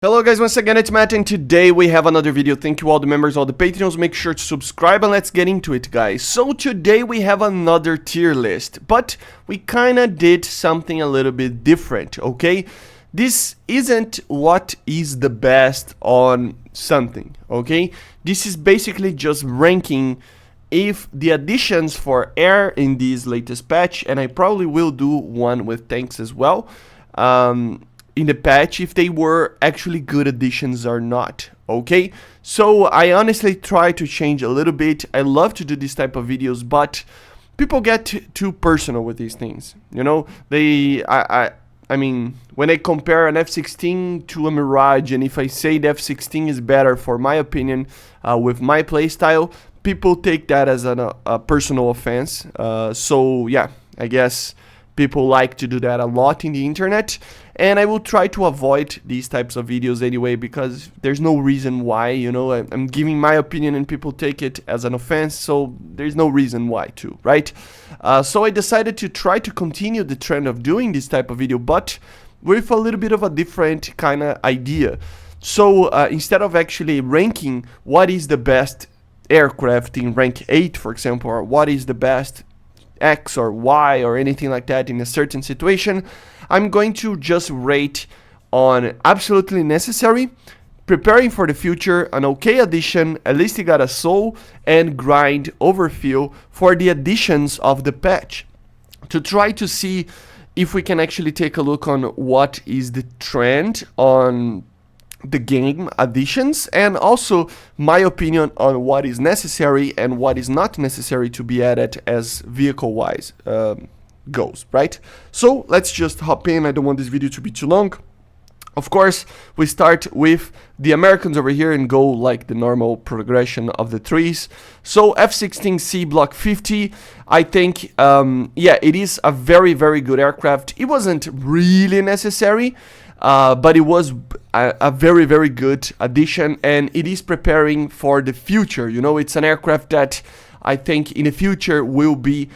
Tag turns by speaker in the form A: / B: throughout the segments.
A: Hello guys, once again it's Matt and today we have another video. Thank you all the members, all the Patreons, make sure to subscribe and let's get into it guys. So today we have another tier list, but we kinda did something a little bit different, okay? This isn't what is the best on something, okay? This is basically just ranking if the additions for air in this latest patch, and I probably will do one with tanks as well, in the patch, if they were actually good additions or not, okay? So I honestly try to change a little bit. I love to do this type of videos, but people get too personal with these things, you know? I mean, when I compare an F16 to a Mirage, and if I say the F16 is better for my opinion with my playstyle, people take that as a personal offense. So yeah, I guess people like to do that a lot in the internet, and I will try to avoid these types of videos anyway, because there's no reason why, you know, I'm giving my opinion and people take it as an offense, so there's no reason why to, right? So I decided to try to continue the trend of doing this type of video, but with a little bit of a different kind of idea. So instead of actually ranking what is the best aircraft in rank 8, for example, or what is the best X or Y or anything like that in a certain situation, I'm going to just rate on absolutely necessary, preparing for the future, an okay addition, at least it got a soul, and grind overfill for the additions of the patch, to try to see if we can actually take a look on what is the trend on the game additions, and also my opinion on what is necessary and what is not necessary to be added as vehicle wise goes, right? So let's just hop in. I don't want this video to be too long. Of course, we start with the Americans over here and go like the normal progression of the threes. So F-16C Block 50, I think, yeah, it is a very, very good aircraft. It wasn't really necessary, but it was a very, very good addition, and it is preparing for the future. You know, it's an aircraft that I think in the future will be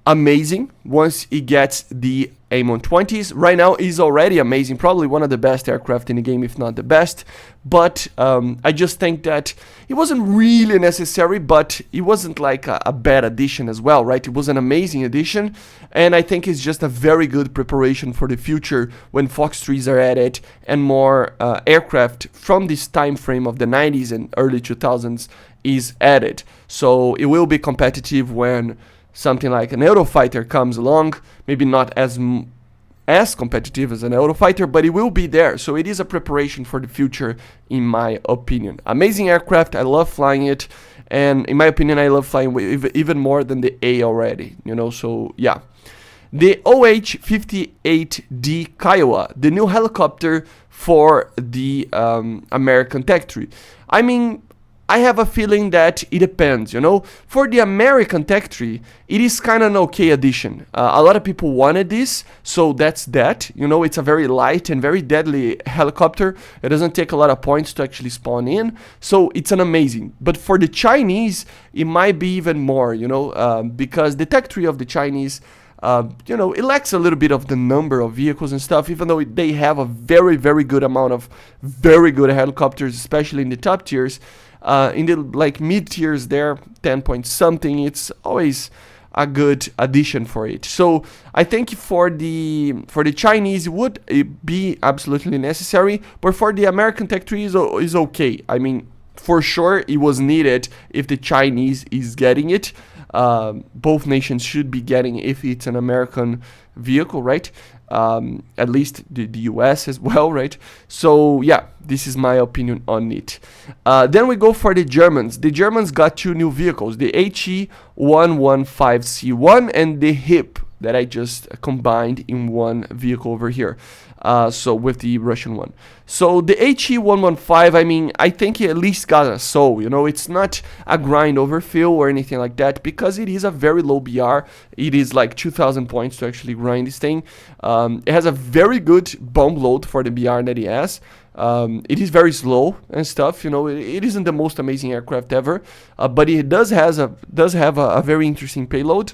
A: amazing once it gets the AIM-120s. Right now is already amazing, probably one of the best aircraft in the game, if not the best, but I just think that it wasn't really necessary, but it wasn't like a bad addition as well, right? It was an amazing addition, and I think it's just a very good preparation for the future when Fox 3s are added and more aircraft from this time frame of the 90s and early 2000s is added. So it will be competitive when something like an Eurofighter comes along, maybe not as competitive as an Eurofighter, but it will be there. So it is a preparation for the future, in my opinion. Amazing aircraft, I love flying it, and in my opinion, I love flying even more than the A already, you know, so yeah. The OH-58D Kiowa, the new helicopter for the American Tech Tree. I mean, I have a feeling that it depends, you know. For the American Tech Tree, it is kind of an okay addition. A lot of people wanted this, so that's that. You know, it's a very light and very deadly helicopter. It doesn't take a lot of points to actually spawn in, so it's an amazing. But for the Chinese, it might be even more, you know, because the Tech Tree of the Chinese, you know, it lacks a little bit of the number of vehicles and stuff, even though they have a very, very good amount of very good helicopters, especially in the top tiers. In the like mid tiers there, 10 point something, it's always a good addition for it. So I think for the Chinese it would be absolutely necessary, but for the American Tech Tree is okay. I mean, for sure it was needed if the Chinese is getting it. Both nations should be getting if it's an American vehicle, right? At least the US as well, right? So yeah, this is my opinion on it. Then we go for the Germans. The Germans got two new vehicles, the HE-115C1 and the HIP that I just combined in one vehicle over here. So with the Russian one. So the HE-115, I mean, I think it at least got a soul, you know, it's not a grind overfill or anything like that, because it is a very low BR. It is like 2,000 points to actually grind this thing. It has a very good bomb load for the BR that it has. It is very slow and stuff, you know, it isn't the most amazing aircraft ever, but it does have a very interesting payload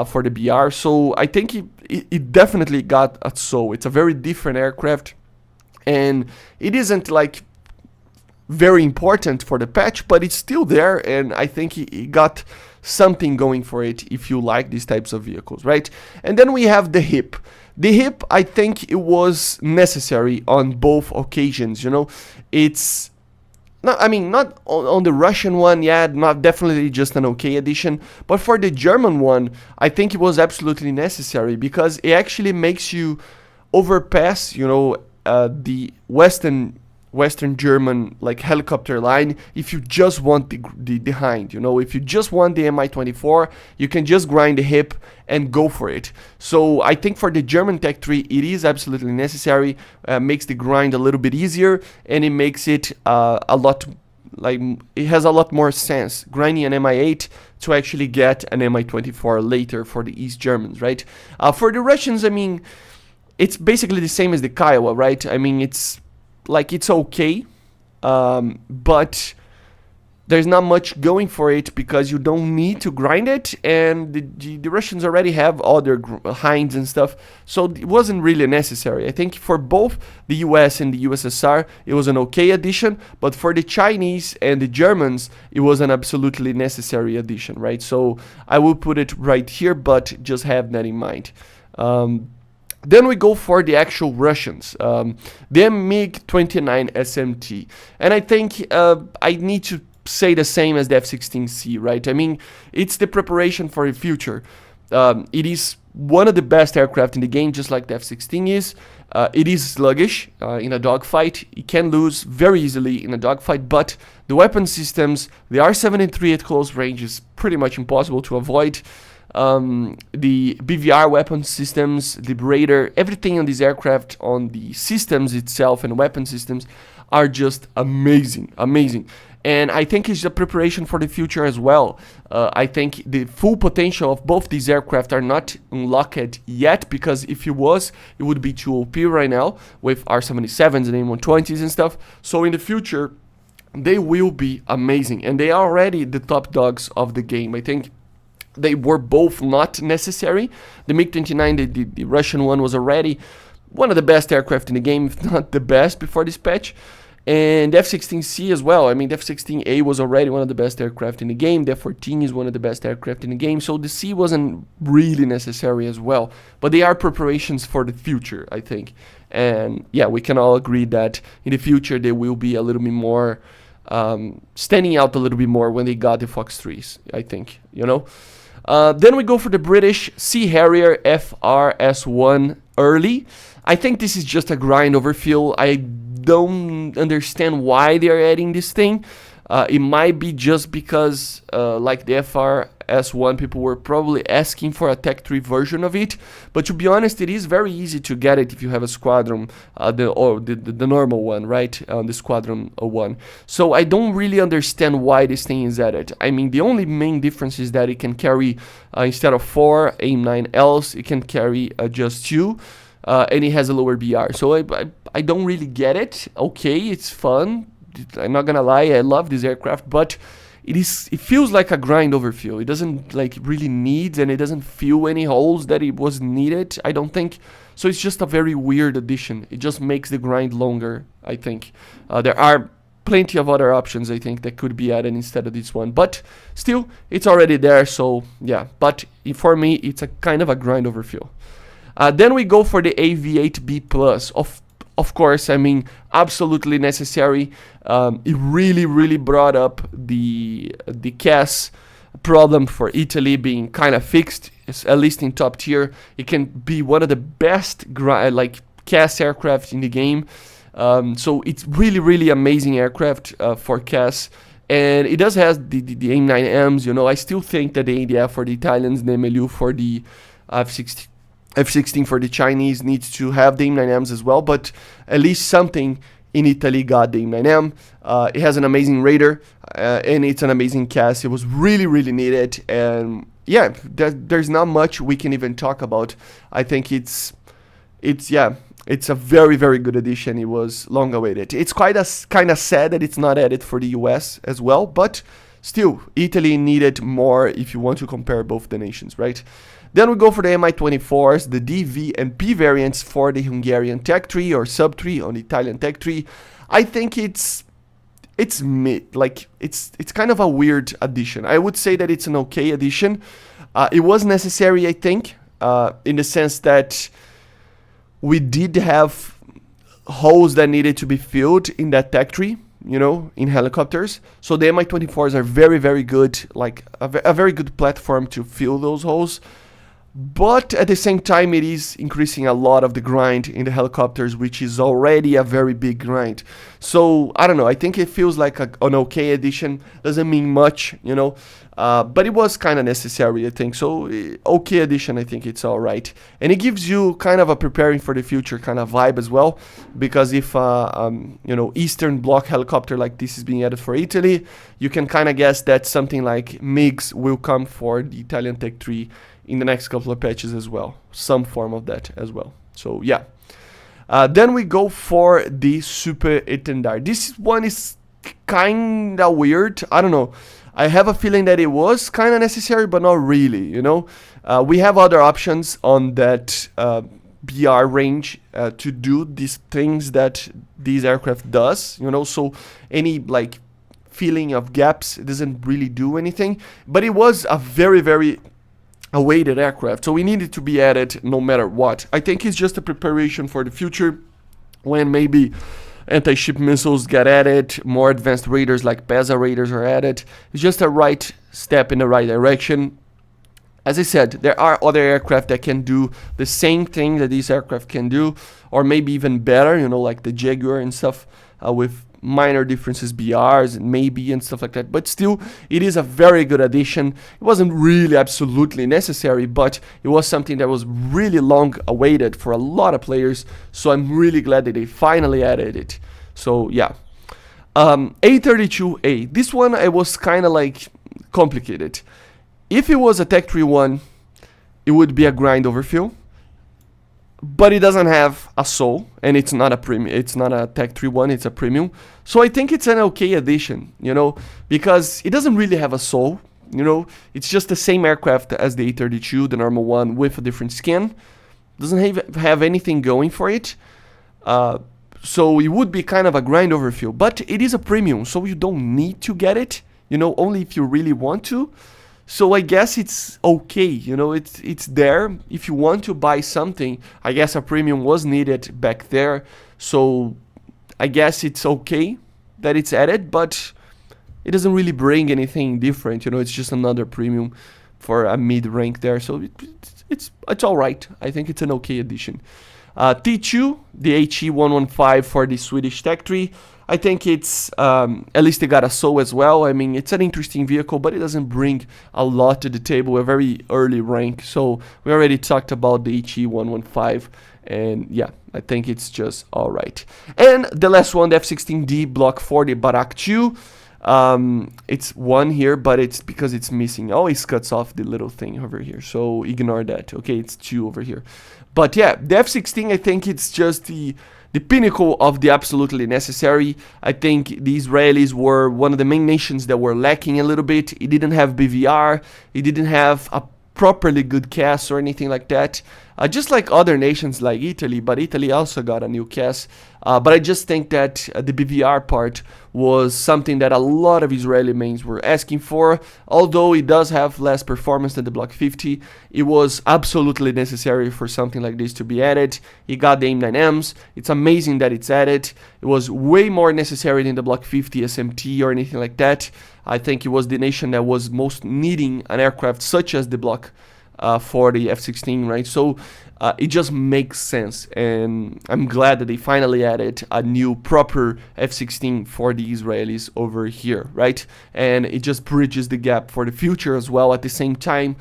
A: for the BR, so I think it definitely got a soul. It's a very different aircraft. and it isn't like very important for the patch, but it's still there, and I think it got something going for it if you like these types of vehicles, right? And then we have the hip. The hip, I think it was necessary on both occasions, you know. It's not, I mean, not on the Russian one, yeah, not definitely just an okay addition, but for the German one, I think it was absolutely necessary because it actually makes you overpass, you know, the Western German like helicopter line if you just want the hind, you know. If you just want the Mi-24, you can just grind the hip and go for it. So I think for the German Tech 3 it is absolutely necessary, makes the grind a little bit easier, and it makes it a lot, like, it has a lot more sense grinding an Mi-8 to actually get an Mi-24 later for the East Germans, right? For the Russians, I mean, it's basically the same as the Kiowa, right? I mean, it's like, it's okay, but there's not much going for it because you don't need to grind it, and the Russians already have other hinds and stuff, so it wasn't really necessary. I think for both the US and the USSR it was an okay addition, but for the Chinese and the Germans it was an absolutely necessary addition, right? So I will put it right here, but just have that in mind. Then we go for the actual Russians, the MiG-29 SMT, and I think I need to say the same as the F-16C, right? I mean, it's the preparation for the future. It is one of the best aircraft in the game, just like the F-16 is. It is sluggish in a dogfight. It can lose very easily in a dogfight, but the weapon systems, the R-73 at close range is pretty much impossible to avoid. The BVR weapon systems, the Raider, everything on this aircraft, on the systems itself and weapon systems, are just amazing, amazing. And I think it's a preparation for the future as well. I think the full potential of both these aircraft are not unlocked yet, because if it was, it would be too OP right now with R-77s and M120s and stuff. So in the future, they will be amazing, and they are already the top dogs of the game. I think they were both not necessary. The MiG-29, the Russian one, was already one of the best aircraft in the game, if not the best, before this patch. And the F-16C as well. I mean, the F-16A was already one of the best aircraft in the game. The F-14 is one of the best aircraft in the game. So the C wasn't really necessary as well. But they are preparations for the future, I think. And yeah, we can all agree that in the future they will be a little bit more standing out a little bit more when they got the Fox 3s, I think, you know. Then we go for the British Sea Harrier FRS1 early. I think this is just a grind overfill. I don't understand why they're adding this thing. It might be just because, like the FRS1, people were probably asking for a Tech 3 version of it. But to be honest, it is very easy to get it if you have a Squadron, the normal one, right? The Squadron 1. So I don't really understand why this thing is added. I mean, the only main difference is that it can carry, instead of 4 AIM-9Ls, it can carry just 2. And it has a lower BR. So I don't really get it. Okay, it's fun. I'm not gonna lie, I love this aircraft, but it feels like a grind overfill. It doesn't like really need, and it doesn't fill any holes that it was needed, I don't think. So it's just a very weird addition. It just makes the grind longer, I think. There are plenty of other options, I think, that could be added instead of this one, but still, it's already there, so yeah. But for me, it's a kind of a grind overfill. Then we go for the AV8B+. Of course, I mean, absolutely necessary. It really brought up the CAS problem for Italy being kind of fixed, at least in top tier. It can be one of the best like CAS aircraft in the game. So it's really amazing aircraft for CAS. And it does have the AIM-9Ms, you know. I still think that the ADF for the Italians, the MLU for the F-16 for the Chinese needs to have the AIM-9Ms as well, but at least something in Italy got the AIM-9M. It has an amazing Raider, and it's an amazing CAS. It was really needed, and yeah, there's not much we can even talk about. I think it's a very good addition. It was long awaited. It's kind of sad that it's not added for the US as well, but still, Italy needed more if you want to compare both the nations, right? Then we go for the Mi-24s, the D, V, and P variants for the Hungarian tech tree or sub tree on the Italian tech tree. I think it's mid, like it's kind of a weird addition. I would say that it's an okay addition. It was necessary, I think, in the sense that we did have holes that needed to be filled in that tech tree, you know, in helicopters. So the Mi-24s are very, very good, like a very good platform to fill those holes. But at the same time, it is increasing a lot of the grind in the helicopters, which is already a very big grind. So, I don't know, I think it feels like an okay addition. Doesn't mean much, you know, but it was kind of necessary, I think. So, okay addition, I think it's alright. And it gives you kind of a preparing for the future kind of vibe as well. Because if, you know, Eastern Bloc helicopter like this is being added for Italy, you can kind of guess that something like MiGs will come for the Italian Tech 3 in the next couple of patches as well, some form of that as well. So yeah, then we go for the Super Etendard. This one is kind of weird. I don't know, I have a feeling that it was kind of necessary, but not really, you know. We have other options on that BR range to do these things that these aircraft does, you know. So any like feeling of gaps, it doesn't really do anything, but it was a very, very awaited aircraft, so we needed to be added no matter what. I think it's just a preparation for the future when maybe anti-ship missiles get added, more advanced radars like PESA radars are added. It's just a right step in the right direction. As I said, there are other aircraft that can do the same thing that these aircraft can do, or maybe even better, you know, like the Jaguar and stuff, with minor differences, BRs and maybe and stuff like that, but still it is a very good addition. It wasn't really absolutely necessary, but it was something that was really long awaited for a lot of players, so I'm really glad that they finally added it. So yeah, A32A, this one I was kind of like complicated. If it was a Tech 3 one, it would be a grind overfill, but it doesn't have a soul, and it's not a premium. It's not a Tech 3 one, it's a premium. So I think it's an okay addition, you know, because it doesn't really have a soul, you know. It's just the same aircraft as the A32, the normal one, with a different skin. Doesn't have anything going for it. So it would be kind of a grind overfill, but it is a premium, so you don't need to get it, you know, only if you really want to. So I guess it's okay, you know, it's there. If you want to buy something, I guess a premium was needed back there. So I guess it's okay that it's added, but it doesn't really bring anything different, you know. It's just another premium for a mid rank there. So it's all right. I think it's an okay addition. T2, the HE115 for the Swedish Tech 3. I think it's, at least they got a SOL as well. I mean, it's an interesting vehicle, but it doesn't bring a lot to the table, a very early rank. So we already talked about the HE115, and yeah, I think it's just alright. And the last one, the F-16D Block 40 Barak 2. It's one here, but it's because it's missing. Always cuts off the little thing over here, so ignore that. Okay, it's 2 over here. But yeah, the F-16, I think it's just the pinnacle of the absolutely necessary. I think the Israelis were one of the main nations that were lacking a little bit. It didn't have BVR, it didn't have a properly good CAS or anything like that. Just like other nations like Italy, but Italy also got a new CAS. But I just think that the BVR part was something that a lot of Israeli mains were asking for. Although it does have less performance than the Block 50, it was absolutely necessary for something like this to be added. It got the AIM-9Ms. It's amazing that it's added. It was way more necessary than the Block 50 SMT or anything like that. I think it was the nation that was most needing an aircraft such as the Block for the F-16, right? So it just makes sense, and I'm glad that they finally added a new proper F-16 for the Israelis over here, right? And it just bridges the gap for the future as well at the same time,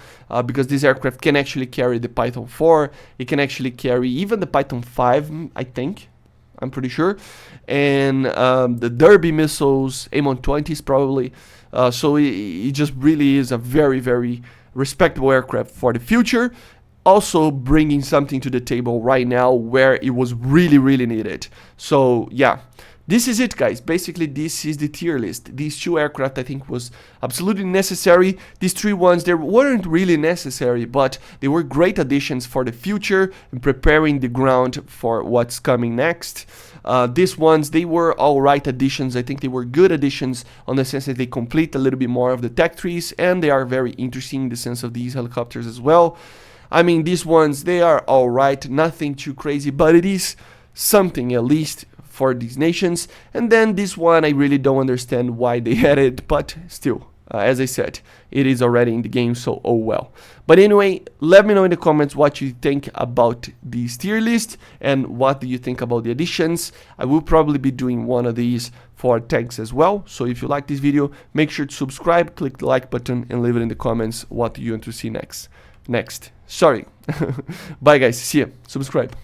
A: because this aircraft can actually carry the Python 4, it can actually carry even the Python 5, I think, I'm pretty sure, and the Derby missiles, AIM-120s probably. So it just really is a very, very respectable aircraft for the future. Also bringing something to the table right now where it was really, really needed. So yeah, this is it, guys. Basically, this is the tier list. These 2 aircraft I think was absolutely necessary. These 3 ones, they weren't really necessary, but they were great additions for the future and preparing the ground for what's coming next. These ones, they were alright additions. I think they were good additions on the sense that they complete a little bit more of the tech trees, and they are very interesting in the sense of these helicopters as well. I mean, these ones, they are alright, nothing too crazy, but it is something at least for these nations. And then this one, I really don't understand why they had it, but still, as I said, it is already in the game, so oh well. But anyway, let me know in the comments what you think about this tier list and what do you think about the additions. I will probably be doing one of these for tags as well, so if you like this video, make sure to subscribe, click the like button, and leave it in the comments what you want to see next. Sorry. Bye guys, see ya, subscribe.